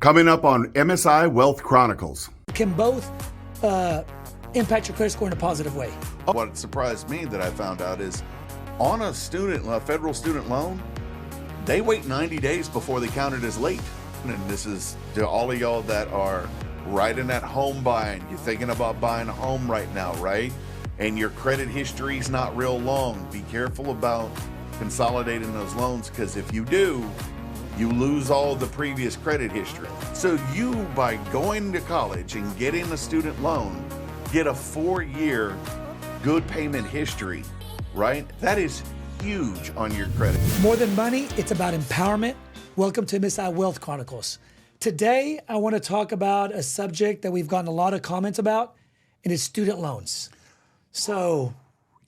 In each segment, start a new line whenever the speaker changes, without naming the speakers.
Coming up on MSI Wealth Chronicles.
Can both impact your credit score in a positive way.
What surprised me that I found out is on a federal student loan, they wait 90 days before they count it as late. And this is to all of y'all that are right in that home buying. You're thinking about buying a home right now, right? And your credit history is not real long. Be careful about consolidating those loans, because if you do, you lose all the previous credit history. So you, by going to college and getting a student loan, get a 4-year good payment history, right? That is huge on your credit.
More than money, it's about empowerment. Welcome to MSI Wealth Chronicles. Today, I want to talk about a subject that we've gotten a lot of comments about, and it's student loans. So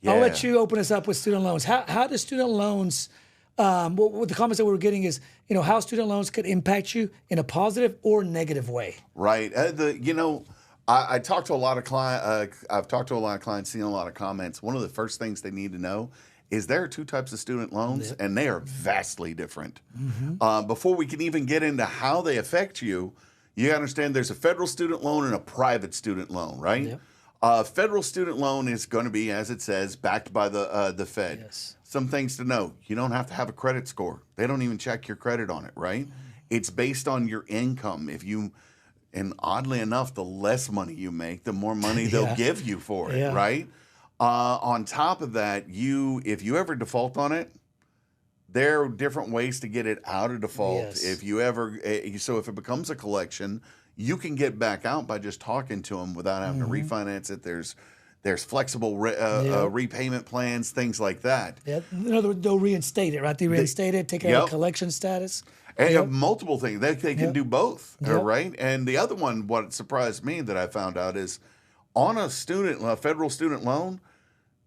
I'll let you open us up with student loans. How do student loans, what the comments that we were getting is, how student loans could impact you in a positive or negative way.
Right. I talk to a lot of clients. I've talked to a lot of clients, seen a lot of comments. One of the first things they need to know is there are two types of student loans, and they are vastly different. Mm-hmm. Before we can even get into how they affect you, you gotta understand there's a federal student loan and a private student loan, right? Yep. Federal student loan is going to be, as it says, backed by the Fed.
Yes.
Some things to know: you don't have to have a credit score. They don't even check your credit on it, right? Mm-hmm. It's based on your income. And oddly enough, the less money you make, the more money they'll give you for it, right? On top of that, if you ever default on it, there are different ways to get it out of default. Yes. If it becomes a collection, you can get back out by just talking to them without having to refinance it. There's flexible repayment plans, things like that.
Yeah, they'll reinstate it, right? They reinstate it, take out a collection status.
And multiple things. They can do both, right? And the other one, what surprised me that I found out is on a federal student loan,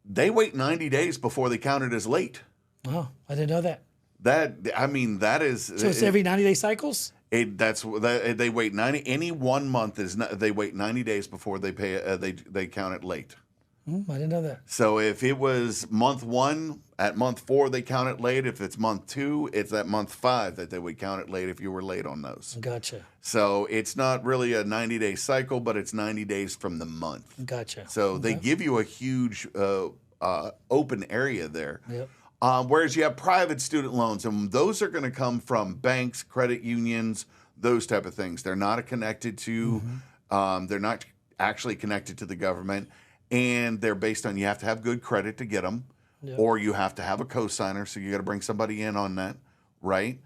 they wait 90 days before they count it as late.
Oh, I didn't know that.
That is.
So it's every 90-day cycles?
They wait 90. Any 1 month they wait 90 days before they pay. They count it late.
I didn't know that.
So if it was month 1, at month 4 they count it late. If it's month 2, it's at month 5 that they would count it late if you were late on those.
Gotcha.
So it's not really a 90-day cycle, but it's 90 days from the month.
Gotcha.
So they give you a huge open area there.
Yep.
Whereas you have private student loans, and those are going to come from banks, credit unions, those type of things. They're not connected to, they're not actually connected to the government. And they're based on you have to have good credit to get them, or you have to have a cosigner, so you got to bring somebody in on that, right?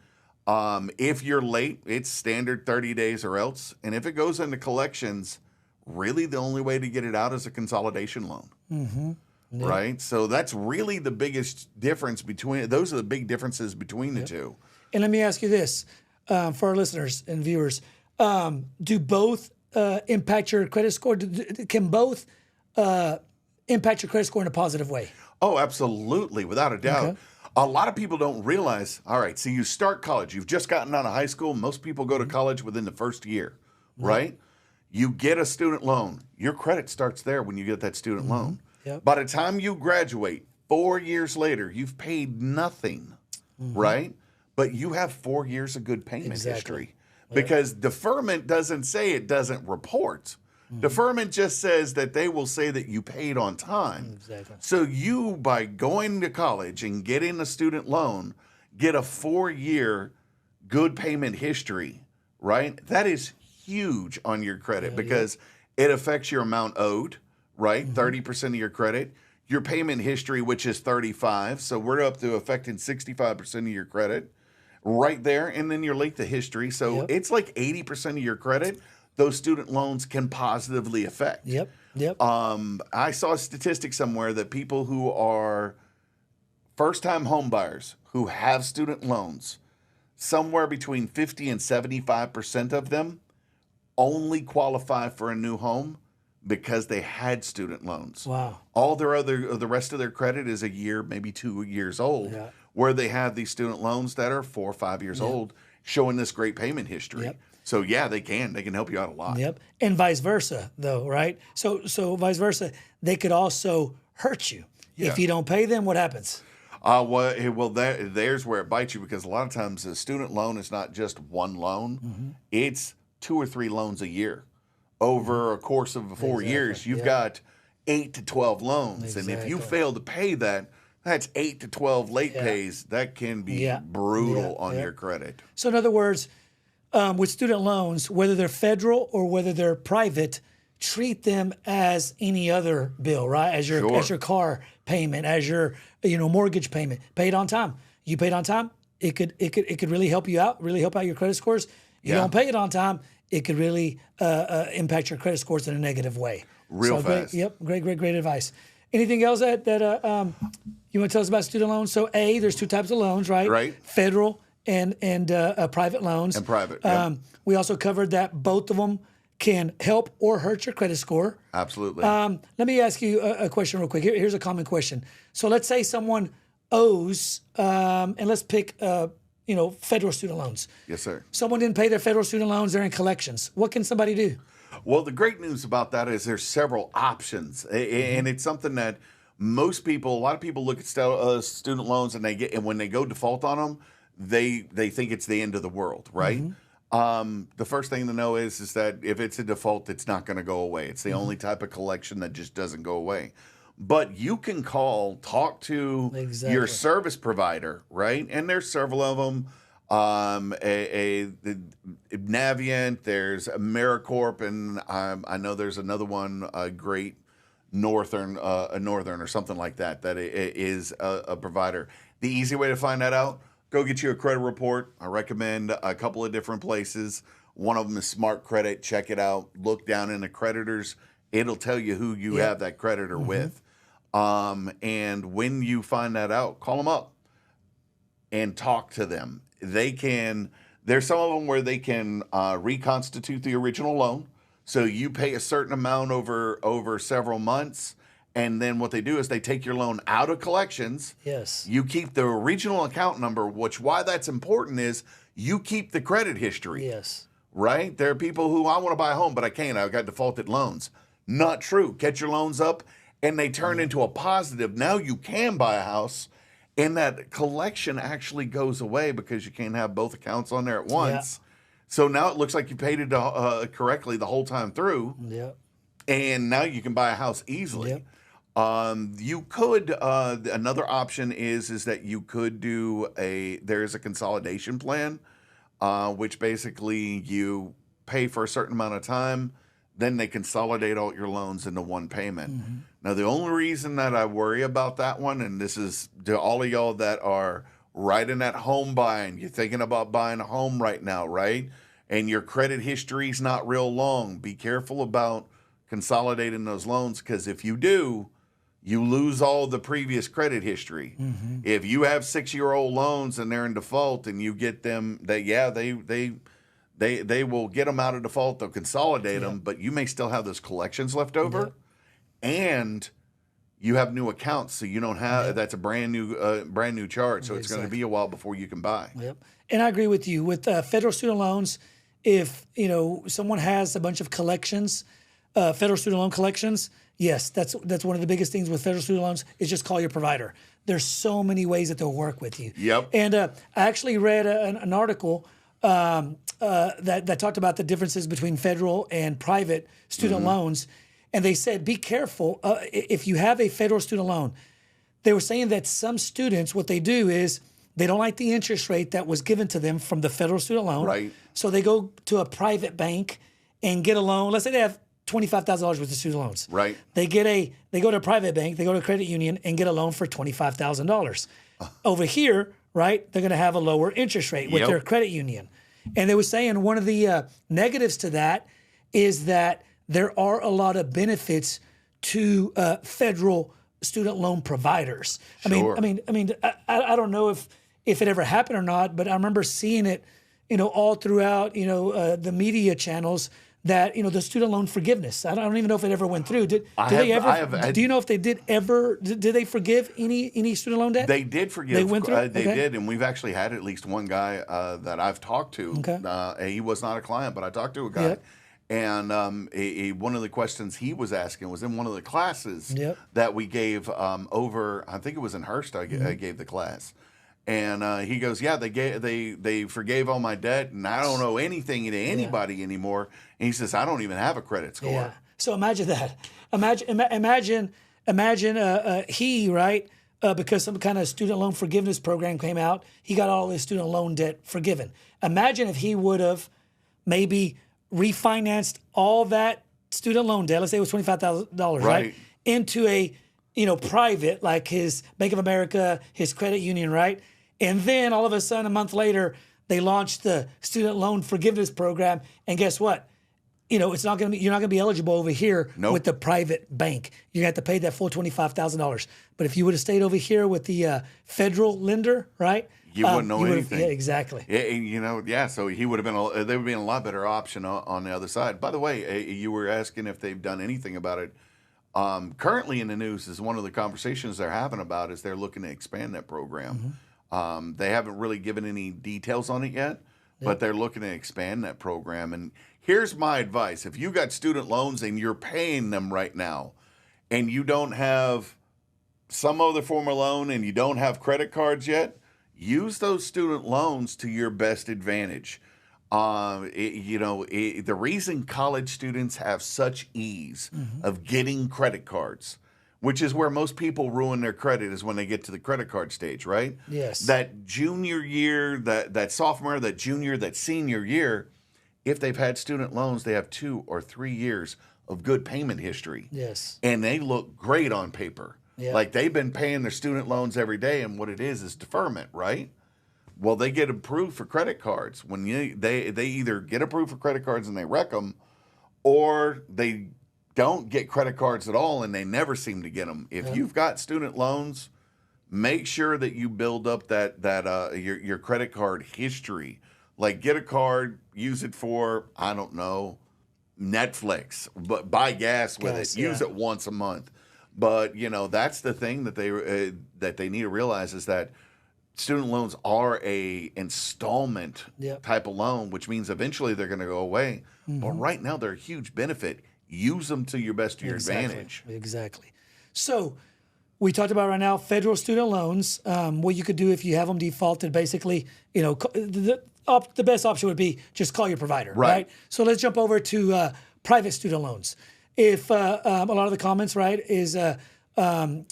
If you're late, it's standard 30 days or else. And if it goes into collections, really the only way to get it out is a consolidation loan, right? So that's really the biggest difference those are the big differences between the two.
And let me ask you this, for our listeners and viewers, do both impact your credit score? Can both impact your credit score in a positive way?
Oh, absolutely, without a doubt. Okay. A lot of people don't realize, all right, so you start college. You've just gotten out of high school. Most people go to college within the first year, right? You get a student loan. Your credit starts there when you get that student loan. Yep. By the time you graduate, 4 years later, you've paid nothing, right? But you have 4 years of good payment history. Because deferment doesn't say it doesn't report. Deferment just says that they will say that you paid on time. Exactly. So you, by going to college and getting a student loan, get a 4-year good payment history, right? That is huge on your credit because it affects your amount owed, right? 30% of your credit. Your payment history, which is 35. So we're up to affecting 65% of your credit right there. And then your length of history. So it's like 80% of your credit those student loans can positively affect.
Yep.
I saw a statistic somewhere that people who are first-time home buyers who have student loans, somewhere between 50 and 75% of them only qualify for a new home because they had student loans.
Wow.
All the rest of their credit is a year, maybe 2 years old, where they have these student loans that are 4 or 5 years old, showing this great payment history.
Yep.
So they can help you out a lot.
Yep. And vice versa though, right? So vice versa, they could also hurt you. If you don't pay them, what happens?
There's where it bites you, because a lot of times a student loan is not just one loan; it's 2 or 3 loans a year. Over a course of 4 years, you've got 8 to 12 loans, and if you fail to pay that, that's 8 to 12 late pays. That can be brutal on your credit.
So in other words, with student loans, whether they're federal or whether they're private, treat them as any other bill, right? As your car payment, as your mortgage payment. Pay it on time. You paid on time, it could really help you out, really help out your credit scores. You don't pay it on time, it could really impact your credit scores in a negative way.
Real fast.
Great advice. Anything else that you want to tell us about student loans? So there's 2 types of loans, right?
Right.
Federal and private loans.
And private. Yep.
We also covered that both of them can help or hurt your credit score.
Absolutely.
Let me ask you a question real quick. Here's a common question. So let's say someone owes, and let's pick, federal student loans.
Yes, sir.
Someone didn't pay their federal student loans. They're in collections. What can somebody do?
Well, the great news about that is there's several options, and it's something that a lot of people look at student loans, and when they go default on them, they think it's the end of the world, right? The first thing to know is that if it's a default, it's not going to go away. It's the only type of collection that just doesn't go away. But you can talk to your service provider, right? And there's several of them. Navient, there's AmeriCorp, and I know there's another one, Great Northern, or something like that. That is a provider. The easy way to find that out: go get you a credit report. I recommend a couple of different places. One of them is Smart Credit. Check it out. Look down in the creditors. It'll tell you who you have that creditor with. And when you find that out, call them up and talk to them. There's some of them where they can reconstitute the original loan. So you pay a certain amount over several months. And then what they do is they take your loan out of collections.
Yes.
You keep the original account number, why that's important is you keep the credit history.
Yes.
Right? There are people who, I want to buy a home, but I can't. I've got defaulted loans. Not true. Catch your loans up, and they turn into a positive. Now you can buy a house, and that collection actually goes away because you can't have both accounts on there at once. Yeah. So now it looks like you paid it correctly the whole time through.
Yep.
And now you can buy a house easily.
Yep.
You could, another option is that you could do there's a consolidation plan, which basically you pay for a certain amount of time, then they consolidate all your loans into one payment. Now, the only reason that I worry about that one, and this is to all of y'all that are right in that home buying, you're thinking about buying a home right now, right? And your credit history's not real long. Be careful about consolidating those loans, because if you do, you lose all the previous credit history. If you have 6-year-old loans and they're in default and you get them, they will get them out of default. They'll consolidate them, but you may still have those collections left over, and you have new accounts, so you don't have that's a brand new charge. So it's going to be a while before you can buy.
Yep. And I agree with you with federal student loans. If someone has a bunch of collections, federal student loan collections, yes, that's one of the biggest things with federal student loans is just call your provider. There's so many ways that they'll work with you.
Yep.
And I actually read an article that talked about the differences between federal and private student loans, and they said be careful if you have a federal student loan. They were saying that some students, what they do is they don't like the interest rate that was given to them from the federal student loan.
Right.
So they go to a private bank and get a loan. Let's say they have $25,000 worth of student loans.
Right.
They go to a private bank, they go to a credit union and get a loan for $25,000. Over here, right, they're going to have a lower interest rate with their credit union. And they were saying one of the negatives to that is that there are a lot of benefits to federal student loan providers.
Sure.
I mean, I don't know if it ever happened or not, but I remember seeing it, all throughout, the media channels that, the student loan forgiveness. I don't even know if it ever went through. Do you know if they did they forgive any student loan debt?
They did forgive.
They went through?
They did, and we've actually had at least one guy that I've talked to.
Okay.
He was not a client, but I talked to a guy.
Yep.
And one of the questions he was asking was in one of the classes
Yep.
that we gave over. I think it was in Hearst. I gave the class, and he goes, "Yeah, they forgave all my debt, and I don't owe anything to anybody anymore." And he says, "I don't even have a credit score."
Yeah. So imagine that. Imagine he, right? Because some kind of student loan forgiveness program came out, he got all his student loan debt forgiven. Imagine if he would have maybe refinanced all that student loan debt, let's say it was $25,000, right? Into a, private, like his Bank of America, his credit union, right? And then all of a sudden, a month later, they launched the student loan forgiveness program. And guess what? You're not going to be eligible over here with the private bank. You have to pay that full $25,000. But if you would have stayed over here with the federal lender, right?
You wouldn't know anything.
Yeah, exactly.
So he would have been. They would have been a lot better option on the other side. By the way, you were asking if they've done anything about it. Currently in the news is one of the conversations they're having about is they're looking to expand that program. They haven't really given any details on it yet, but they're looking to expand that program. And here's my advice: if you got student loans and you're paying them right now, and you don't have some other form of loan and you don't have credit cards yet, use those student loans to your best advantage. The reason college students have such ease of getting credit cards, which is where most people ruin their credit, is when they get to the credit card stage, right?
Yes.
That junior year, that sophomore, that junior, that senior year, if they've had student loans, they have 2 or 3 years of good payment history.
Yes.
And they look great on paper.
Yeah.
Like they've been paying their student loans every day, and what it is deferment, right? Well, they get approved for credit cards. When they either get approved for credit cards and they wreck them, or they don't get credit cards at all and they never seem to get them. If you've got student loans, make sure that you build up your credit card history. Like get a card, use it for, I don't know, Netflix, but buy gas with it. Use it once a month. But that's the thing that they need to realize is that student loans are a installment type of loan, which means eventually they're going to go away. But right now they're a huge benefit. Use them to your best to your advantage.
Exactly. So we talked about right now federal student loans. What you could do if you have them defaulted, basically, the best option would be just call your provider, right? So let's jump over to private student loans. If a lot of the comments, right, is our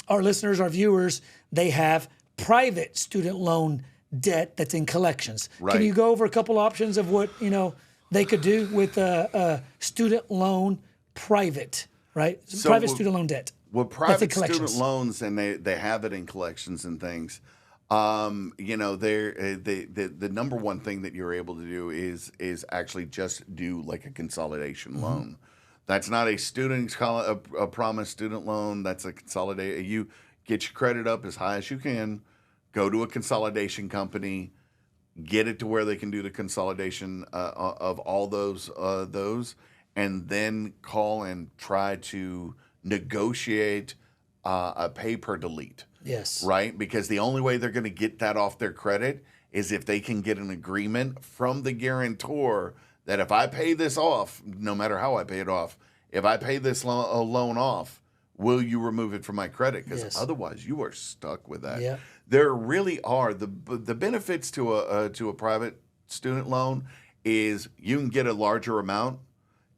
listeners, our viewers, they have private student loan debt that's in collections.
Right.
Can you go over a couple options of what they could do with a student loan private, right?
So
private student loan debt.
With private student loans, and they have it in collections and things. The number one thing that you're able to do is actually just do like a consolidation loan. That's not a promised student loan. That's a consolidate. You get your credit up as high as you can, go to a consolidation company, get it to where they can do the consolidation of all those, and then call and try to negotiate a pay per delete.
Yes.
Right? Because the only way they're going to get that off their credit is if they can get an agreement from the guarantor that if I pay this off, no matter how I pay it off, if I pay this loan off, will you remove it from my credit? Because otherwise you are stuck with that.
Yeah.
There really are the benefits to a private student loan is you can get a larger amount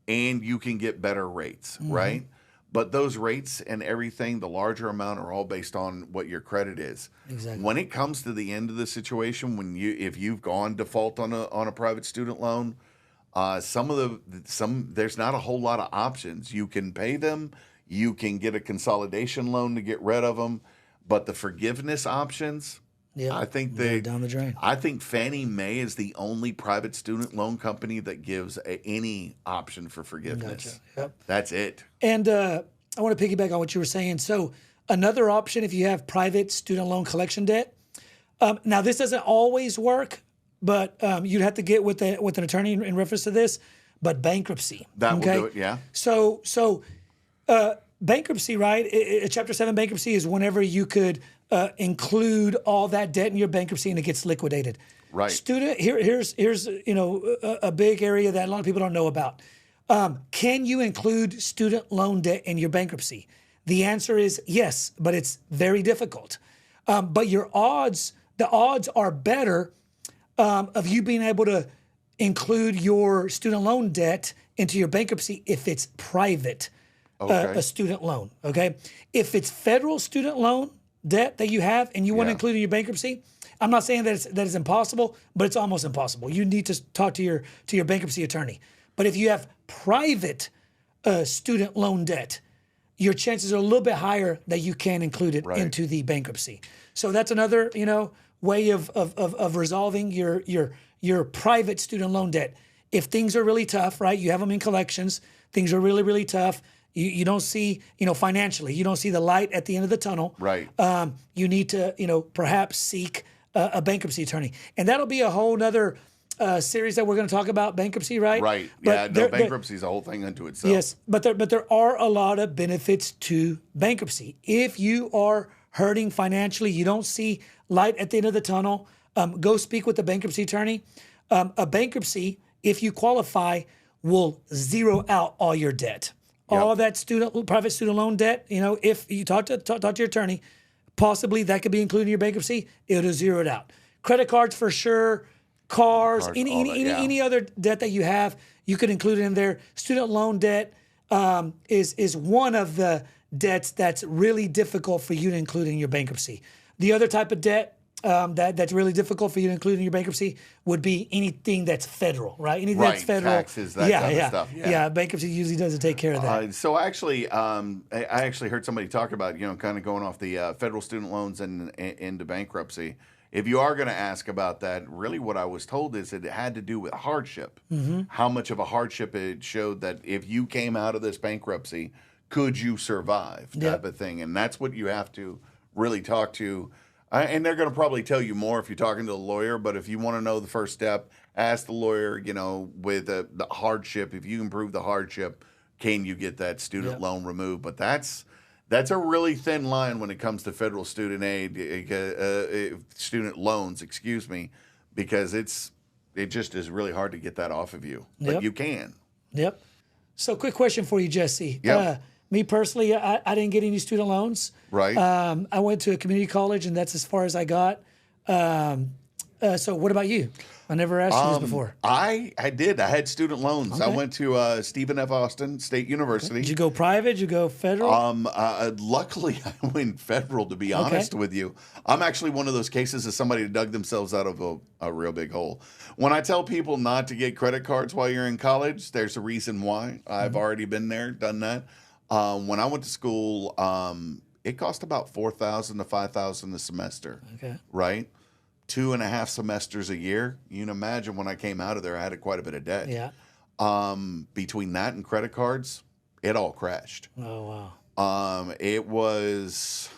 and you can get better rates, right? But those rates and everything, the larger amount, are all based on what your credit is.
Exactly.
When it comes to the end of the situation, if you've gone default on a private student loan, there's not a whole lot of options. You can pay them, you can get a consolidation loan to get rid of them, but the forgiveness options, I think
they're down the drain.
I think Fannie Mae is the only private student loan company that gives any option for forgiveness.
Gotcha. Yep.
That's it.
And I want to piggyback on what you were saying. So another option, if you have private student loan collection debt, now this doesn't always work, but you'd have to get with an attorney in reference to this. But bankruptcy,
that will do it. Yeah.
So bankruptcy, right? Chapter 7 bankruptcy is whenever you could include all that debt in your bankruptcy and it gets liquidated.
Right.
Here's a big area that a lot of people don't know about. Can you include student loan debt in your bankruptcy? The answer is yes, but it's very difficult. But the odds are better of you being able to include your student loan debt into your bankruptcy if it's private, a student loan. Okay, if it's federal student loan debt that you have and you want to include in your bankruptcy, I'm not saying that it's impossible, but it's almost impossible. You need to talk to your bankruptcy attorney. But if you have private student loan debt, your chances are a little bit higher that you can include it into the bankruptcy. So that's another, way of resolving your private student loan debt. If things are really tough, right? You have them in collections. Things are really, really tough. You don't see, financially, you don't see the light at the end of the tunnel.
Right.
You need to, perhaps seek a bankruptcy attorney, and that'll be a whole nother series that we're going to talk about bankruptcy, right?
Right.
But
Bankruptcy is a whole thing unto itself.
Yes, but there are a lot of benefits to bankruptcy. If you are hurting financially, you don't see light at the end of the tunnel, go speak with a bankruptcy attorney. A bankruptcy, if you qualify, will zero out all your debt. Yep. All that private student loan debt, if you talk to your attorney, possibly that could be included in your bankruptcy, it'll zero it out. Credit cards for sure, cars, any other debt that you have, you could include it in there. Student loan debt is one of the debts that's really difficult for you to include in your bankruptcy. The other type of debt that's really difficult for you to include in your bankruptcy would be anything that's federal, right? Anything that's federal.
Taxes, that kind of stuff.
Yeah, bankruptcy usually doesn't take care of that.
So actually, I actually heard somebody talk about, kind of going off the federal student loans and into bankruptcy. If you are going to ask about that, really what I was told is it had to do with hardship. Mm-hmm. How much of a hardship it showed that if you came out of this bankruptcy, could you survive type of thing. And that's what you have to really talk to. And they're going to probably tell you more if you're talking to a lawyer. But if you want to know the first step, ask the lawyer, with the hardship. If you can prove the hardship, can you get that student loan removed? But that's a really thin line when it comes to federal student student loans, because it just is really hard to get that off of you. But you can.
Yep. So quick question for you, Jesse.
Yep.
Me personally, I didn't get any student loans.
Right.
I went to a community college, and that's as far as I got. So what about you? I never asked you this before.
I did. I had student loans. Okay. I went to Stephen F. Austin State University. Okay.
Did you go private? Did you go federal?
Luckily, I went federal, to be honest with you. I'm actually one of those cases of somebody who dug themselves out of a real big hole. When I tell people not to get credit cards while you're in college, there's a reason why. I've already been there, done that. When I went to school, it cost about $4,000 to $5,000 a semester. Okay. Right? 2.5 semesters a year. You can imagine when I came out of there, I had quite a bit of debt. Yeah. Between that and credit cards, it all crashed.
Oh, wow.
It was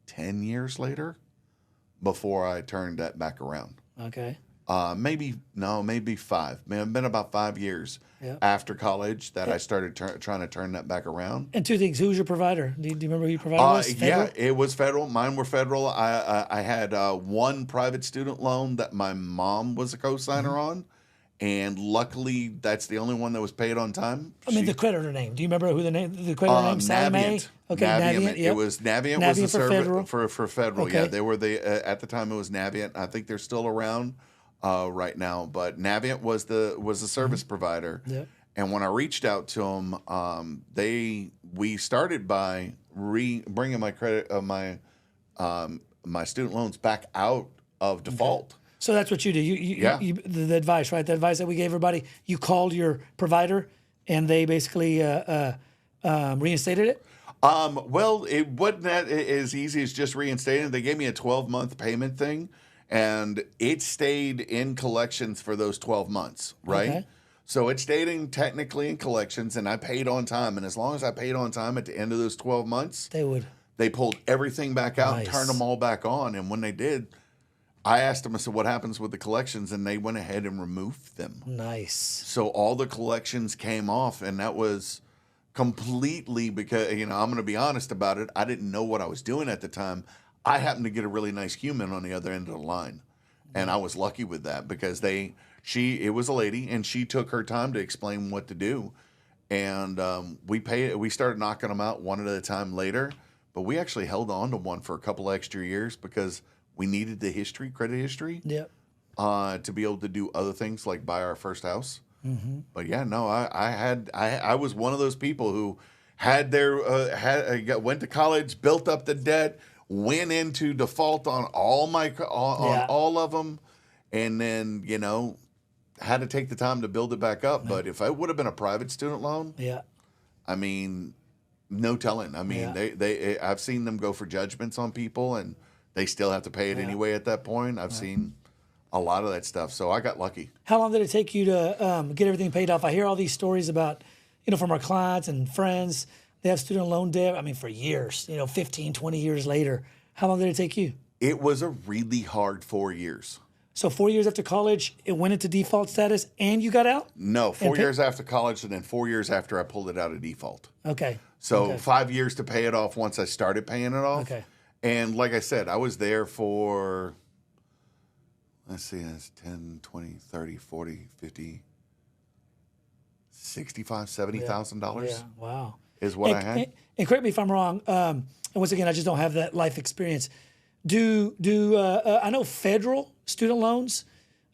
10 years later before I turned that back around.
Okay.
Maybe 5. It's been about 5 years after college that I started trying to turn that back around.
And two things. Who was your provider? Do you remember who your provider was?
Yeah, it was federal. Mine were federal. I had one private student loan that my mom was a co-signer on. And luckily, that's the only one that was paid on time.
The creditor name. Do you remember who the creditor name?
Navient.
Okay, Navient.
It was Navient was the
federal.
for federal. Okay. Yeah, they were at the time it was Navient. I think they're still around right now, but Navient was the service provider. Yeah. And when I reached out to them, we started by bringing my credit my student loans back out of default. Okay.
So that's what you did. The advice, right? The advice that we gave everybody. You called your provider, and they basically reinstated it.
Well, it wasn't that as easy as just reinstating. They gave me a 12-month payment thing, and it stayed in collections for those 12 months, right? Okay. So it stayed technically in collections, and I paid on time. And as long as I paid on time at the end of those 12 months, they pulled everything back out and turned them all back on. And when they did, I asked them, I said, what happens with the collections? And they went ahead and removed them.
Nice.
So all the collections came off, and that was completely because, I'm going to be honest about it. I didn't know what I was doing at the time. I happened to get a really nice human on the other end of the line. And I was lucky with that because they It was a lady, and she took her time to explain what to do. And we started knocking them out one at a time later, but we actually held on to one for a couple extra years because we needed the credit history,
Yep.
to be able to do other things like buy our first house. But yeah, no, I was one of those people who had went to college, built up the debt, went into default on all of them, and then had to take the time to build it back up. But if I would have been a private student loan,
Yeah.
I mean, no telling. I mean, I've seen them go for judgments on people, and they still have to pay it anyway at that point. I've seen a lot of that stuff, so I got lucky.
How long did it take you to get everything paid off? I hear all these stories about, from our clients and friends. They have student loan debt, I mean, for years, 15, 20 years later. How long did it take you?
It was a really hard 4 years.
So 4 years after college, it went into default status and you got out?
No, 4 years after college, and then 4 years after I pulled it out of default.
Okay.
So 5 years to pay it off once I started paying it off.
Okay.
And like I said, I was there for, let's see, that's 10, 20, 30, 40, 50, $65,000, $70,000
Yeah, wow.
is what I had.
And correct me if I'm wrong, and once again, I just don't have that life experience. I know federal student loans,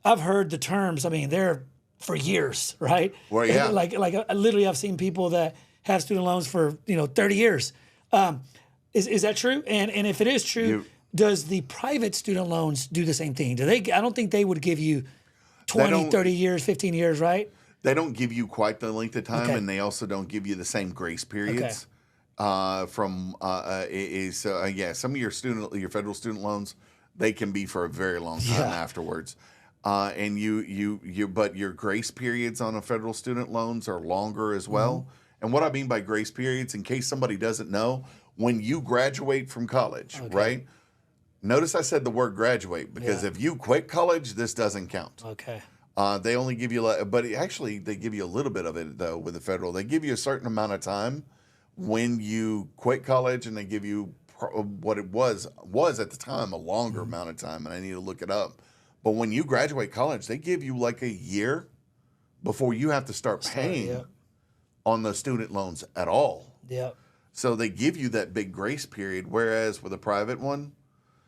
I've heard the terms, I mean, they're for years, right?
Well, yeah.
Like literally I've seen people that have student loans for, 30 years. Is that true? And if it is true, does the private student loans do the same thing? I don't think they would give you 20, 30 years, 15 years, right?
They don't give you quite the length of time,
Okay.
and they also don't give you the same grace periods. Some of your federal student loans, they can be for a very long time afterwards. And but your grace periods on a federal student loans are longer as well. And what I mean by grace periods, in case somebody doesn't know, when you graduate from college, right? Notice I said the word graduate, because if you quit college, this doesn't count.
Okay.
They only give you, but actually they give you a little bit of it though with the federal. They give you a certain amount of time when you quit college, and they give you what it was at the time a longer amount of time, and I need to look it up. But when you graduate college, they give you like a year before you have to start paying on the student loans at all.
Yeah.
So they give you that big grace period, whereas with a private one,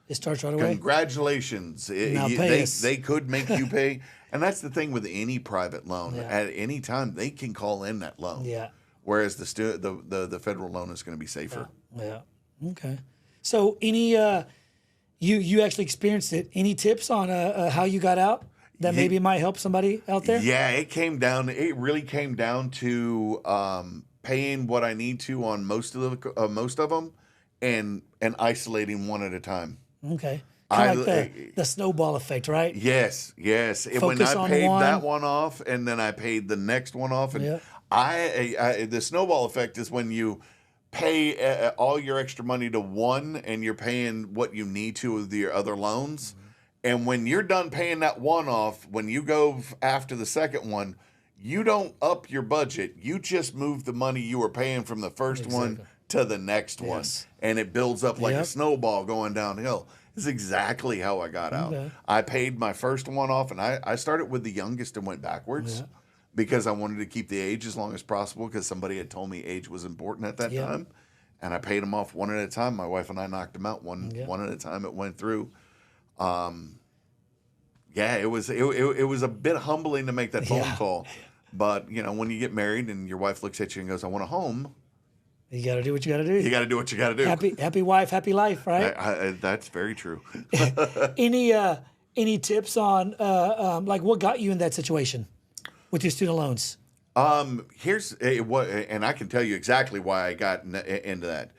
It starts right away.
congratulations.
Now pay us.
They could make you pay. And that's the thing with any private loan.
Yeah.
At any time, they can call in that loan.
Yeah.
Whereas the federal loan is going to be safer.
Yeah. Okay. So you actually experienced it. Any tips on how you got out that maybe might help somebody out there?
Yeah, it really came down to paying what I need to on most of them, and isolating one at a time.
Okay. Kind of like the snowball effect, right?
Yes. When
Focus
I
on
paid
one.
that one off, and then I paid the next one off, and the snowball effect is when you pay all your extra money to one, and you're paying what you need to with your other loans. And when you're done paying that one off, when you go after the second one, you don't up your budget. You just move the money you were paying from the first one to the next one. And it builds up like a snowball going downhill. This is exactly how I got out. I paid my first one off, and I started with the youngest and went backwards because I wanted to keep the age as long as possible, because somebody had told me age was important at that time. And I paid them off one at a time. My wife and I knocked them out one at a time. It went through. It was a bit humbling to make that phone call. But, when you get married and your wife looks at you and goes, "I want a home,"
you got to do what you got to do.
You got to do what you got to do.
Happy wife, happy life, right?
That's very true.
Any tips on like what got you in that situation with your student loans?
Here's what, and I can tell you exactly why I got into that.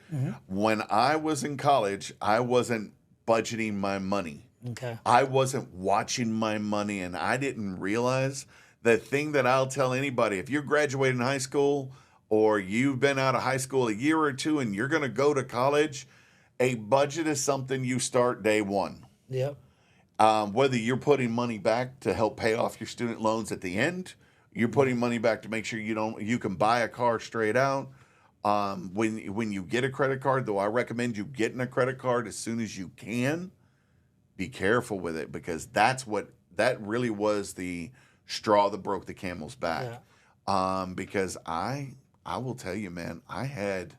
When I was in college, I wasn't budgeting my money.
Okay.
I wasn't watching my money, and I didn't realize the thing that I'll tell anybody: if you're graduating high school, or you've been out of high school a year or two and you're going to go to college, a budget is something you start day one.
Yep.
Whether you're putting money back to help pay off your student loans at the end, you're putting money back to make sure you can buy a car straight out. When you get a credit card, though, I recommend you getting a credit card as soon as you can. Be careful with it, because that really was the straw that broke the camel's back. Because I will tell you, man, I had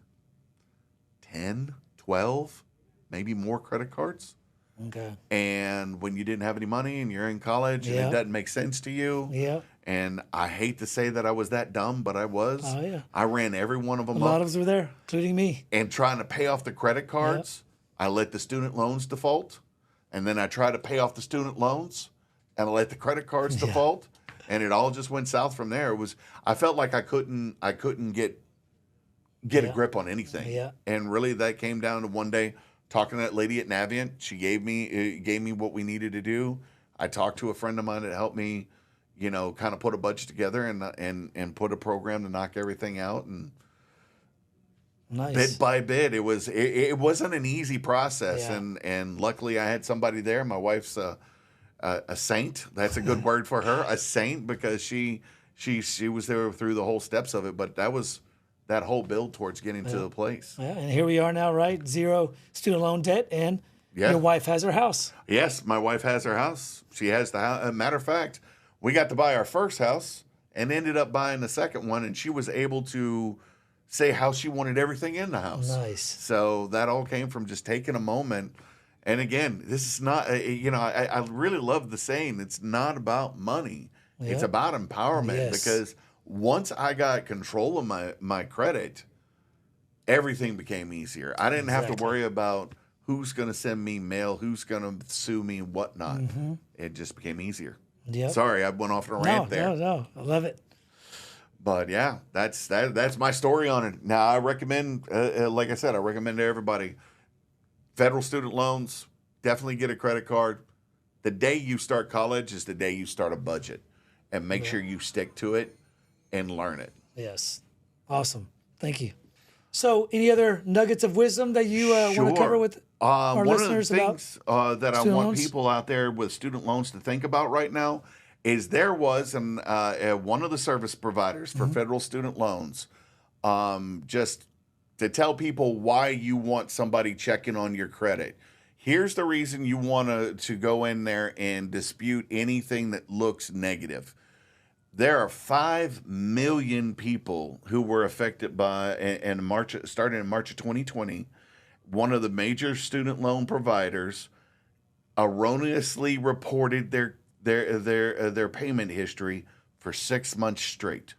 10, 12, maybe more credit cards.
Okay.
And when you didn't have any money and you're in college and it doesn't make sense to you.
Yeah.
And I hate to say that I was that dumb, but I was.
Oh, yeah.
I ran every one of them
A lot of us were there, including me.
And trying to pay off the credit cards, I let the student loans default. And then I tried to pay off the student loans and I let the credit cards default. And it all just went south from there. I felt like I couldn't get a grip on anything.
Yeah.
And really that came down to one day talking to that lady at Navient. She gave me what we needed to do. I talked to a friend of mine that helped me, kind of put a budget together and put a program to knock everything out. And
nice.
bit by bit, it wasn't an easy process.
Yeah.
And luckily I had somebody there. My wife's a saint. That's a good word for her, a saint, because she was there through the whole steps of it. But that was that whole build towards getting to the place.
Yeah, and here we are now, right? 0 student loan debt, and your wife has her house.
Yes, my wife has her house. She has the house. Matter of fact, we got to buy our first house and ended up buying the second one, and she was able to say how she wanted everything in the house.
Nice.
So that all came from just taking a moment. And again, this is not, I really love the saying, it's not about money. It's about empowerment, because once I got control of my credit, everything became easier. I didn't have to worry about who's going to send me mail, who's going to sue me, whatnot. It just became easier.
Yep.
Sorry, I went off on a rant there.
No, I love it.
But yeah, that's my story on it. Now I recommend, like I said, I recommend to everybody, federal student loans, definitely get a credit card. The day you start college is the day you start a budget, and make sure you stick to it and learn it.
Yes. Awesome. Thank you. So any other nuggets of wisdom that you want to cover with our listeners about?
One of the things that I want
loans?
people out there with student loans to think about right now is there was one of the service providers for federal student loans, just to tell people why you want somebody checking on your credit. Here's the reason you want to go in there and dispute anything that looks negative. There are 5 million people who were affected by, starting in March of 2020, one of the major student loan providers erroneously reported their payment history for 6 months straight.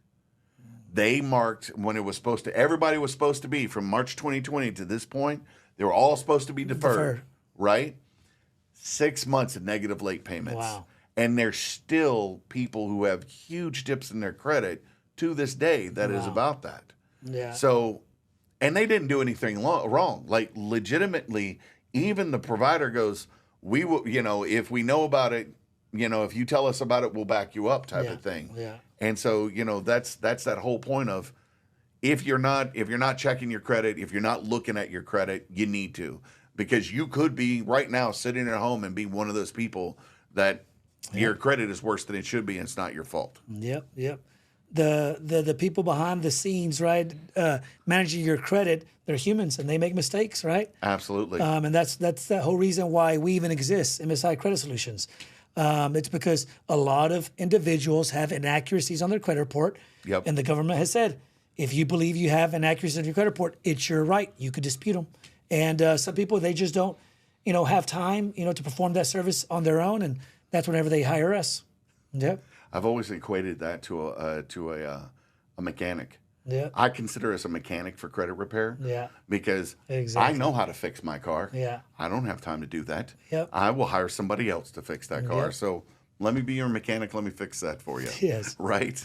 They marked when it was supposed to, everybody was supposed to be from March 2020 to this point, they were all supposed to be deferred. Right? 6 months of negative late payments.
Wow.
And there's still people who have huge dips in their credit to this day that is about that.
Yeah.
So, and they didn't do anything wrong. Like legitimately, even the provider goes, we will, if we know about it, if you tell us about it, we'll back you up type of thing.
Yeah.
And so, that's that whole point of if you're not checking your credit, if you're not looking at your credit, you need to. Because you could be right now sitting at home and be one of those people that your credit is worse than it should be, and it's not your fault.
Yep. The people behind the scenes, right, managing your credit, they're humans and they make mistakes, right?
Absolutely.
And that's the whole reason why we even exist, MSI Credit Solutions. It's because a lot of individuals have inaccuracies on their credit report, and the government has said, if you believe you have inaccuracies on your credit report, it's your right. You could dispute them. And some people, they just don't, have time, to perform that service on their own, and that's whenever they hire us. Yep.
I've always equated that to a mechanic.
Yeah.
I consider us a mechanic for credit repair.
Yeah.
Because
Exactly.
I know how to fix my car.
Yeah.
I don't have time to do that.
Yep.
I will hire somebody else to fix that car.
Yep.
So let me be your mechanic. Let me fix that for you.
Yes.
Right.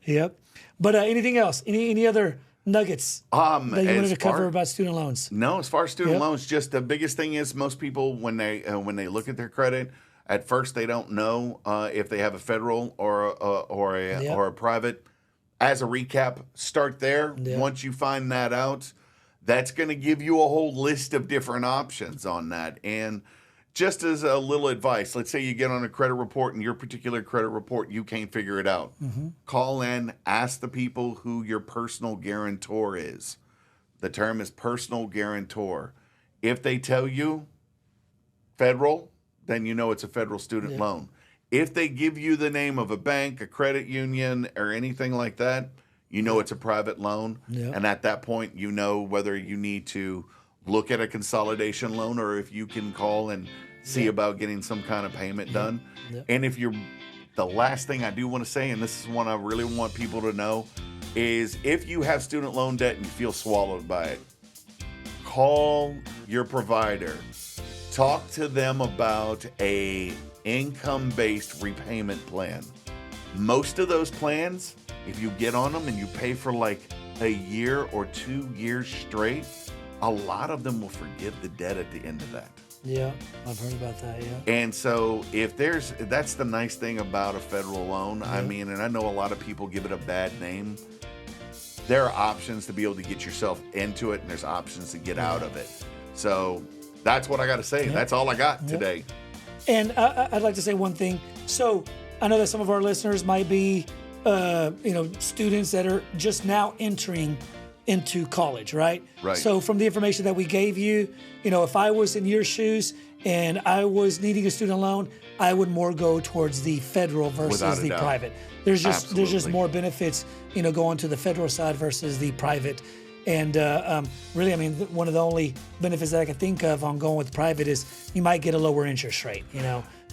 Yep. But anything else? Any other nuggets that you wanted to cover about student loans?
No, as far as student loans, just the biggest thing is most people when they look at their credit, at first they don't know if they have a federal or a private. As a recap, start there.
Yeah.
Once you find that out, that's going to give you a whole list of different options on that. And just as a little advice, let's say you get on a credit report and your particular credit report, you can't figure it out. Mm-hmm. Call in, ask the people who your personal guarantor is. The term is personal guarantor. If they tell you federal, then you know it's a federal student loan. If they give you the name of a bank, a credit union, or anything like that, you know it's a private loan.
Yeah.
And at that point, you know whether you need to look at a consolidation loan or if you can call and see about getting some kind of payment done.
Yeah.
And if you're, the last thing I do want to say, and this is one I really want people to know, is if you have student loan debt and you feel swallowed by it, call your provider. Talk to them about a income-based repayment plan. Most of those plans, if you get on them and you pay for like a year or 2 years straight, a lot of them will forgive the debt at the end of that.
Yeah, I've heard about that, yeah.
And so that's the nice thing about a federal loan. I mean, and I know a lot of people give it a bad name. There are options to be able to get yourself into it, and there's options to get out of it. So that's what I got to say. That's all I got today.
And I'd like to say one thing. So I know that some of our listeners might be, students that are just now entering into college, right?
Right.
So from the information that we gave you, if I was in your shoes and I was needing a student loan, I would more go towards the federal versus the private. There's just more benefits, going to the federal side versus the private. And really, I mean, one of the only benefits that I can think of on going with private is you might get a lower interest rate,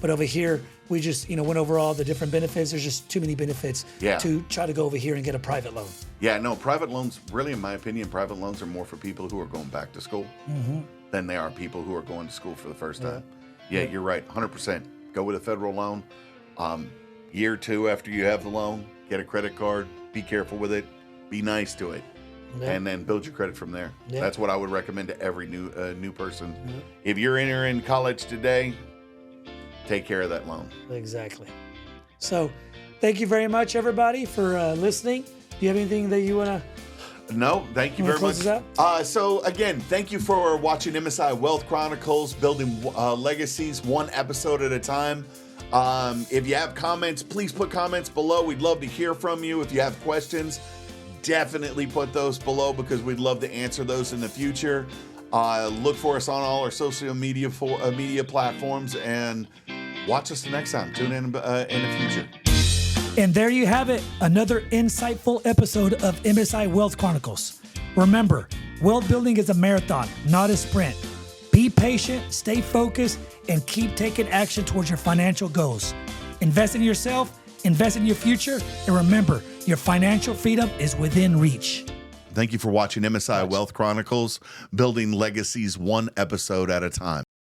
But over here, we just, went over all the different benefits. There's just too many benefits to try to go over here and get a private loan.
Yeah, no, private loans, really, in my opinion, private loans are more for people who are going back to school than they are people who are going to school for the first time. Yeah, you're right, 100%. Go with a federal loan. Year 2 after you have the loan, get a credit card, be careful with it, be nice to it. And then build your credit from there. That's what I would recommend to every new person. If you're entering college today, take care of that loan.
Exactly. So thank you very much, everybody, for listening. Do you have anything that you want to?
No, thank you very much. So again, thank you for watching MSI Wealth Chronicles, building legacies one episode at a time. If you have comments, please put comments below. We'd love to hear from you. If you have questions, definitely put those below because we'd love to answer those in the future. Look for us on all our social media media platforms and watch us the next time. Tune in the future.
And there you have it, another insightful episode of MSI Wealth Chronicles. Remember, wealth building is a marathon, not a sprint. Be patient, stay focused, and keep taking action towards your financial goals. Invest in yourself, invest in your future, and remember, your financial freedom is within reach.
Thank you for watching MSI Wealth Chronicles, building legacies one episode at a time.